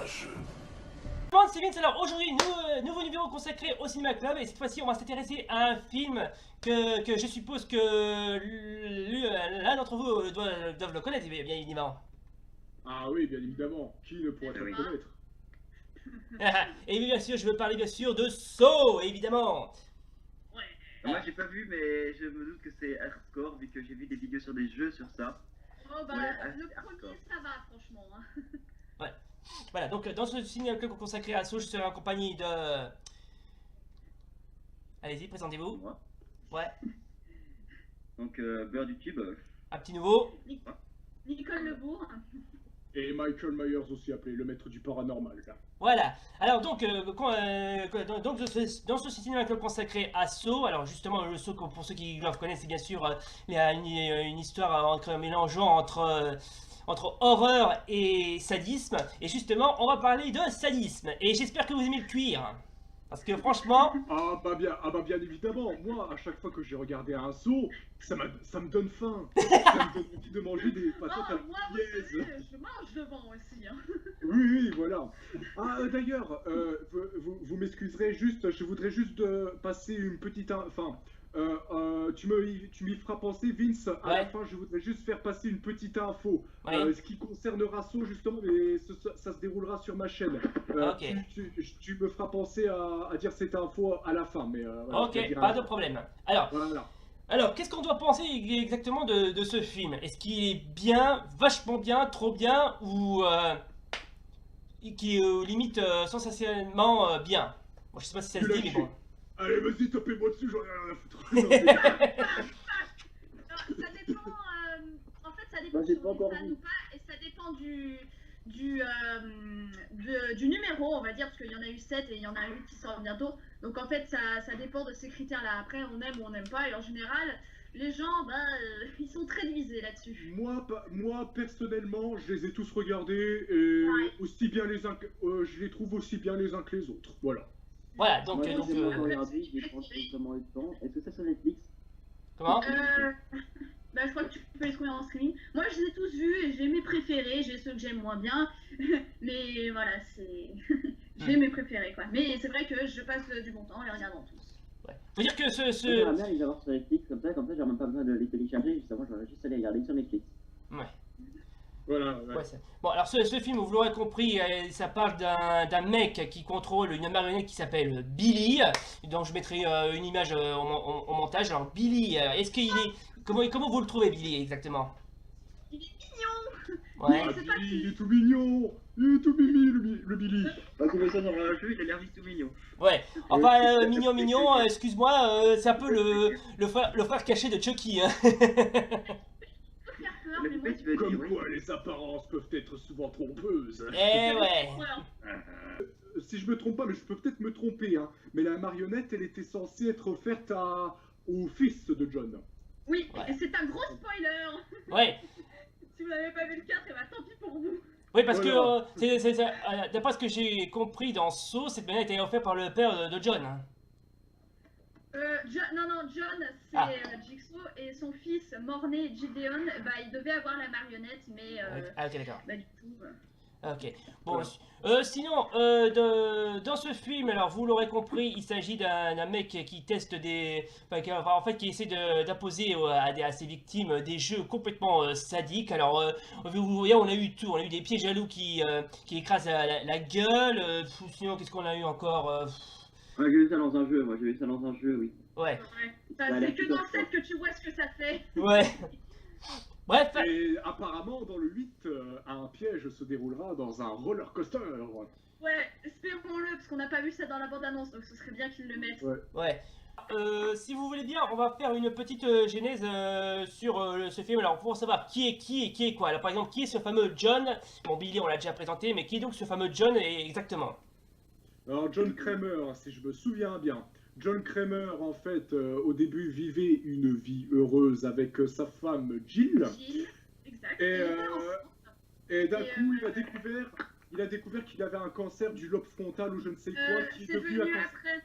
courageux. Bon, c'est Vince. Alors aujourd'hui, nouveau numéro consacré au Cinéma Club et cette fois-ci on va s'intéresser à un film que je suppose que l'un d'entre vous doivent le connaître bien évidemment. Ah oui, bien évidemment. Qui ne pourrait pas le connaître? Et bien sûr, je veux parler bien sûr de Saw, évidemment. Ouais. Moi j'ai pas vu, mais je me doute que c'est hardcore vu que j'ai vu des vidéos sur des jeux sur ça. Oh bah, Ouais, le c'est premier hardcore. ça va franchement. Hein. Ouais. Voilà, donc dans ce Cinéma Club consacré à Saw, je serai en compagnie de... Allez-y, présentez-vous. Moi. Ouais, Donc beurre du tube. un petit nouveau. Nicole Lebourg. Et Michael Myers aussi appelé le maître du paranormal. Là. Voilà. Alors donc, donc dans ce cinéma club consacré à Saw, alors justement le Saw pour ceux qui doivent connaître, c'est bien sûr il y a une histoire mélangeant entre horreur et sadisme. Et justement, on va parler de sadisme. Et j'espère que vous aimez le cuir, parce que franchement, Ah bah bien évidemment. Moi, à chaque fois que j'ai regardé un saut, ça me donne faim. Ça me donne envie de manger des patates à Oh, moi la aussi, pièce. je mange devant aussi. Hein. Oui, voilà. Ah, d'ailleurs, vous m'excuserez juste, je voudrais juste passer une petite... Enfin, tu m'y feras penser, Vince, à la Ouais. fin, je voudrais juste faire passer une petite info. Ouais. Ce qui concerne Rasso, justement, mais ça se déroulera sur ma chaîne. Ok. Tu me feras penser à dire cette info à la fin, mais... voilà, je te ok, dirai pas à la de fin. problème. Alors, Voilà. qu'est-ce qu'on doit penser exactement de ce film? Est-ce qu'il est bien, vachement bien, trop bien, ou qui est limite sensationnellement bien? Bon, je sais pas si ça se Tu l'as dit, mais chier. bon. Allez, vas-y, tapez-moi dessus, j'en ai rien à foutre. Alors, ça dépend. En fait, ça dépend Moi, si j'ai on pas est encore fan vu. ou pas, et ça dépend du numéro, on va dire, parce qu'il y en a eu 7 et il y en a 8 qui sortent bientôt. Donc en fait, ça dépend de ces critères-là. Après, on aime ou on n'aime pas, et en général, les gens, ils sont très divisés là-dessus. Moi, personnellement, je les ai tous regardés et aussi bien les uns je les trouve aussi bien les uns que les autres. Voilà. Voilà, donc, Moi donc, j'ai pas encore après, regardé, c'est j'ai pas préféré. forcément eu le temps. Est-ce que ça sur Netflix? comment? Bah, je crois que tu peux les trouver en streaming. Moi, je les ai tous vus et j'ai mes préférés, j'ai ceux que j'aime moins bien. Mais voilà, c'est. J'ai mes préférés, quoi. Mais c'est vrai que je passe du bon temps en les regardant tous. Ouais. Faut dire que J'aimerais bien les avoir sur Netflix comme ça j'ai même pas besoin de les télécharger, justement, j'aurais juste à les regarder sur Netflix. Ouais. Voilà. Ouais, bon, alors ce film, vous l'aurez compris, ça parle d'un mec qui contrôle une marionnette qui s'appelle Billy. Donc je mettrai une image au montage. Alors Billy, est-ce qu'il est... Comment vous le trouvez, Billy, exactement? Il est mignon. Ouais. Ah, c'est pas Billy, qui- il est tout mignon. Il est tout mimi, le Billy. Bah, tu mets ça dans un jeu, il a l'air vite tout mignon. Ouais. Enfin, mignon, excuse-moi, c'est un peu le frère caché de Chucky. Hein. Il peut faire peur, La mais moi, poupée, tu vas dire, Comme oui. quoi, les apparences peuvent être souvent trompeuses. Eh ouais. peur. Si je me trompe pas, mais je peux peut-être me tromper, hein, mais la marionnette, elle était censée être offerte au fils de John. Oui, Ouais. et c'est un gros spoiler. Ouais. Si vous n'avez pas vu le 4, bah tant pis pour vous. Oui, parce Voilà. que d'après ce que j'ai compris dans Saw, cette marionnette a été offerte par le père de John. Hein. Non, John, c'est Ah. Jigsaw, et son fils, mort-né, Gideon, il devait avoir la marionnette, mais Ah, ok, d'accord. du coup... Ok. Bon, Voilà. sinon, dans ce film, alors vous l'aurez compris, il s'agit d'un mec qui teste des, en fait, qui essaie d'imposer à ses victimes des jeux complètement sadiques. Alors, vous voyez, on a eu tout, on a eu des pieds jaloux qui écrasent la gueule. Sinon, qu'est-ce qu'on a eu encore? Ouais, j'ai vu ça dans un jeu, moi, j'ai vu ça dans un jeu, oui. Ouais, Ça a C'est l'air que super dans le 7 que tu vois ce que ça fait. ouais. Bref. Et apparemment, dans le 8, un piège se déroulera dans un roller coaster. Ouais, espérons-le, parce qu'on n'a pas vu ça dans la bande-annonce, donc ce serait bien qu'ils le mettent. Ouais. Si vous voulez bien, on va faire une petite genèse sur ce film. Alors, pour savoir qui est quoi. Alors, par exemple, qui est ce fameux John? Bon, Billy, on l'a déjà présenté, mais qui est donc ce fameux John exactement? Alors, John Kramer, si je me souviens bien. John Kramer, en fait, au début, vivait une vie heureuse avec sa femme Jill. Jill, exact. Et, Elle était enceinte. Et d'un Et, coup, il a découvert qu'il avait un cancer du lobe frontal ou je ne sais quoi, qui est C'est devenu un venu cancer. après.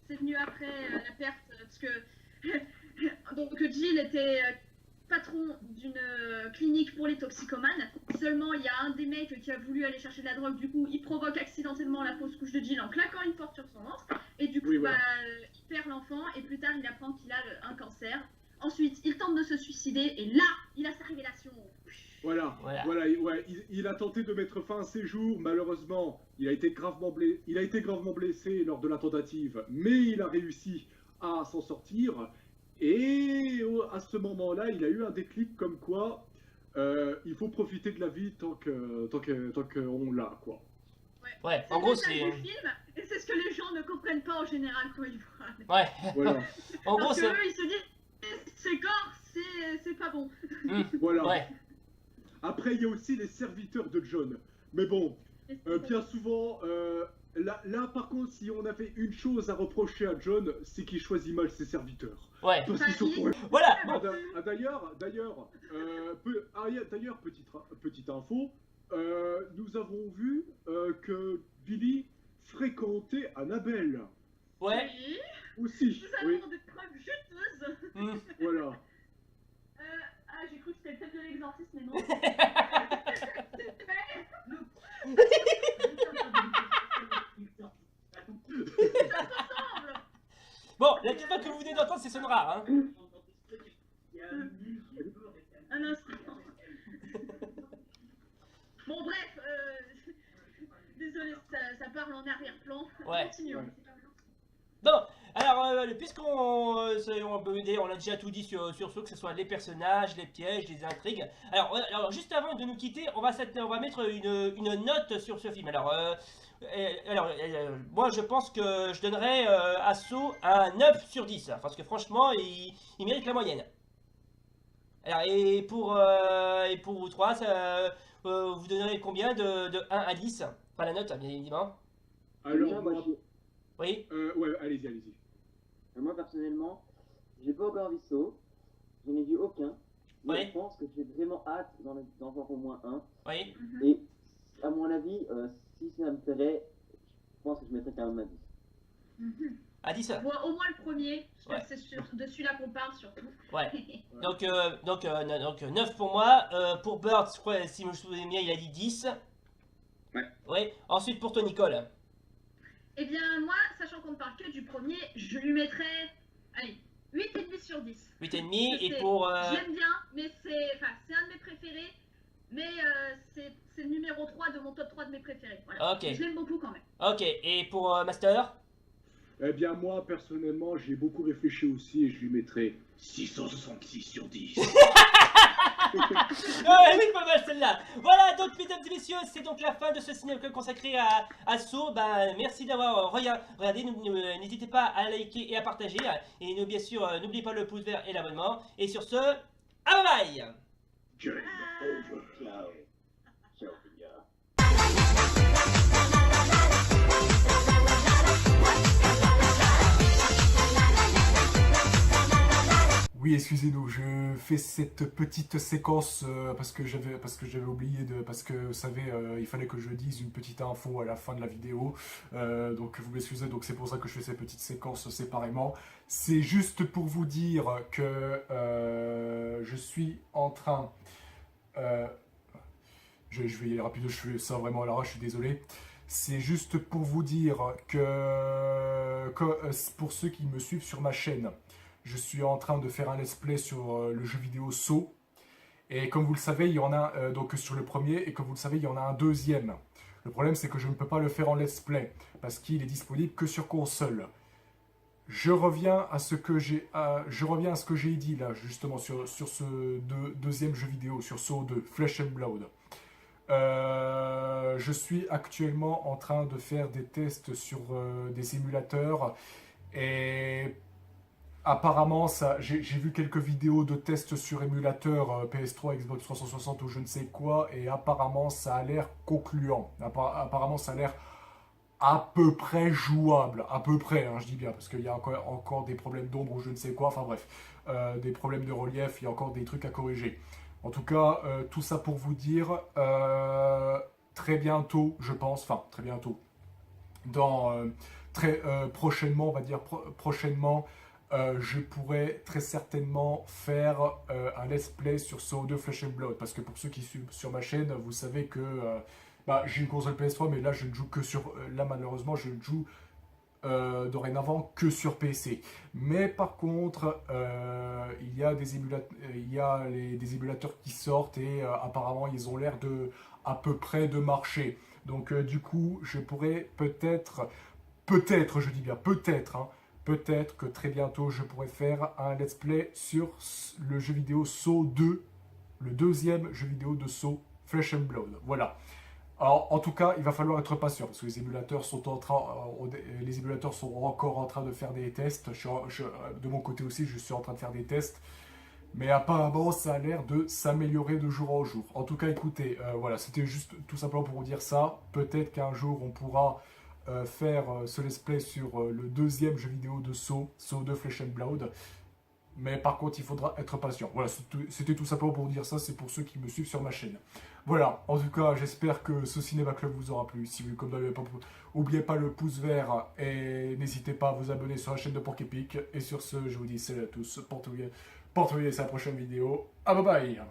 C'est venu après la perte, parce que donc Jill était patron d'une clinique pour les toxicomanes. Seulement, il y a un des mecs qui a voulu aller chercher de la drogue. Du coup, il provoque accidentellement la fausse couche de Jill en claquant une porte sur son ventre. Et du coup, Oui, voilà. il perd l'enfant. Et plus tard, il apprend qu'il a un cancer. Ensuite, il tente de se suicider. Et là, il a sa révélation. Voilà, Voilà. ouais, il a tenté de mettre fin à ses jours. Malheureusement, il a été gravement blessé lors de la tentative, mais il a réussi à s'en sortir. Et à ce moment-là, il a eu un déclic comme quoi il faut profiter de la vie tant qu'on l'a, quoi. Ouais, C'est en gros, le message c'est. du film. Et c'est ce que les gens ne comprennent pas en général quand ils voient. Ouais, Voilà, en gros, Parce c'est. qu'eux, ils se disent, c'est gore, c'est pas bon. voilà. Ouais, Après, il y a aussi les serviteurs de John. Mais bon, bien souvent, là, par contre, si on avait une chose à reprocher à John, c'est qu'il choisit mal ses serviteurs. ouais. Parce qu'ils sont pour- Voilà, Ah, bon. D'ailleurs, petite info, nous avons vu que Billy fréquentait Annabelle Ouais. Oui, aussi. nous Oui, avons des preuves juteuses. Hmm. voilà. Ah, j'ai cru que c'était peut-être de l'exorcisme, mais non. Ça ressemble. Bon, la petite voix que vous venez d'entendre, c'est Sonra, hein. Un instant. Bon, bref, désolé, ça parle en arrière-plan. Ouais. Continuons. Bon, alors, puisqu'on on a déjà tout dit sur ce, que ce soit les personnages, les pièges, les intrigues. Alors juste avant de nous quitter, on va mettre une note sur ce film. Moi, je pense que je donnerais à Saw un 9 sur 10. Parce que franchement, il mérite la moyenne. Alors, et pour vous trois, vous donnerez combien de 1 à 10? Pas la note, bien évidemment. Alors, moi, moi, Oui. ouais, allez-y. moi, personnellement, j'ai pas encore vu Saw, je n'ai vu aucun, mais Ouais. je pense que j'ai vraiment hâte d'en voir au moins un. Oui. Et à mon avis, si ça me plairait, je pense que je mettrais quand même un 10. Mhm. À 10. Bon, au moins le premier, parce que Ouais. c'est de celui-là qu'on parle surtout. Ouais. Donc 9 pour moi. Pour Bird, je crois, si je me souviens bien, il a dit 10. Ouais. Ouais. Ensuite pour toi, Nicole. Eh bien, moi, sachant qu'on ne parle que du premier, je lui mettrais, allez, 8,5 sur 10. 8,5. Et C'est- pour. J'aime bien, mais c'est un de mes préférés, mais c'est le numéro 3 de mon top 3 de mes préférés. Voilà. Ok. Je l'aime beaucoup quand même. Ok. Et pour Master. Eh bien, moi, personnellement, j'ai beaucoup réfléchi aussi et je lui mettrais 666 sur 10. Ouais, oui, pas mal celle-là. Voilà, donc, mesdames et messieurs, c'est donc la fin de ce cinéma consacré à Saw. Ben, merci d'avoir regardé. N'hésitez pas à liker et à partager. Et bien sûr, n'oubliez pas le pouce vert et l'abonnement. Et sur ce, à bye. Game over. Ciao. Ciao, les gars. Oui, excusez-nous, je fais cette petite séquence parce que j'avais oublié parce que vous savez, il fallait que je dise une petite info à la fin de la vidéo, donc vous m'excusez, donc c'est pour ça que je fais cette petite séquence séparément. C'est juste pour vous dire que je suis en train, je vais y aller rapide, je fais ça vraiment à l'arrache, je suis désolé. C'est juste pour vous dire que pour ceux qui me suivent sur ma chaîne, je suis en train de faire un let's play sur le jeu vidéo Saw. Et comme vous le savez, il y en a donc sur le premier, et comme vous le savez, il y en a un deuxième. Le problème, c'est que je ne peux pas le faire en let's play, parce qu'il est disponible que sur console. Je reviens à ce que j'ai dit là, justement, sur ce deuxième jeu vidéo, sur Saw 2, Flesh and Blood. Je suis actuellement en train de faire des tests sur des émulateurs, et apparemment, j'ai vu quelques vidéos de tests sur émulateur PS3, Xbox 360 ou je ne sais quoi, et apparemment ça a l'air concluant. Apparemment ça a l'air à peu près jouable, à peu près, hein, je dis bien, parce qu'il y a encore des problèmes d'ombre ou je ne sais quoi, enfin bref, des problèmes de relief, il y a encore des trucs à corriger. En tout cas, tout ça pour vous dire, très bientôt, je pense, enfin très bientôt, très prochainement, on va dire prochainement, je pourrais très certainement faire un let's play sur SO2 Flesh and Blood. Parce que pour ceux qui suivent sur ma chaîne, vous savez que j'ai une console PS3, mais là je ne joue que sur. Là malheureusement, je ne joue dorénavant que sur PC. Mais par contre, il y a des émulateurs qui sortent et apparemment ils ont l'air de à peu près de marcher. Donc du coup, je pourrais peut-être, je dis bien peut-être, hein, peut-être que très bientôt je pourrais faire un let's play sur le jeu vidéo Saw 2, le deuxième jeu vidéo de Saw, Flesh and Blood. Voilà. Alors, en tout cas, il va falloir être patient parce que les émulateurs sont encore en train de faire des tests. De mon côté aussi, je suis en train de faire des tests. Mais apparemment, ça a l'air de s'améliorer de jour en jour. En tout cas, écoutez, voilà, c'était juste tout simplement pour vous dire ça. Peut-être qu'un jour, on pourra faire ce let's play sur le deuxième jeu vidéo de Saw 2 Flesh and Blood. Mais par contre, il faudra être patient. Voilà, c'était tout simplement pour vous dire ça. C'est pour ceux qui me suivent sur ma chaîne. Voilà, en tout cas, j'espère que ce Cinéma Club vous aura plu. Si vous n'oubliez pas le pouce vert et n'hésitez pas à vous abonner sur la chaîne de Porc-Épic. Et sur ce, je vous dis salut à tous. Portez-vous bien, c'est la prochaine vidéo. Ah, bye bye.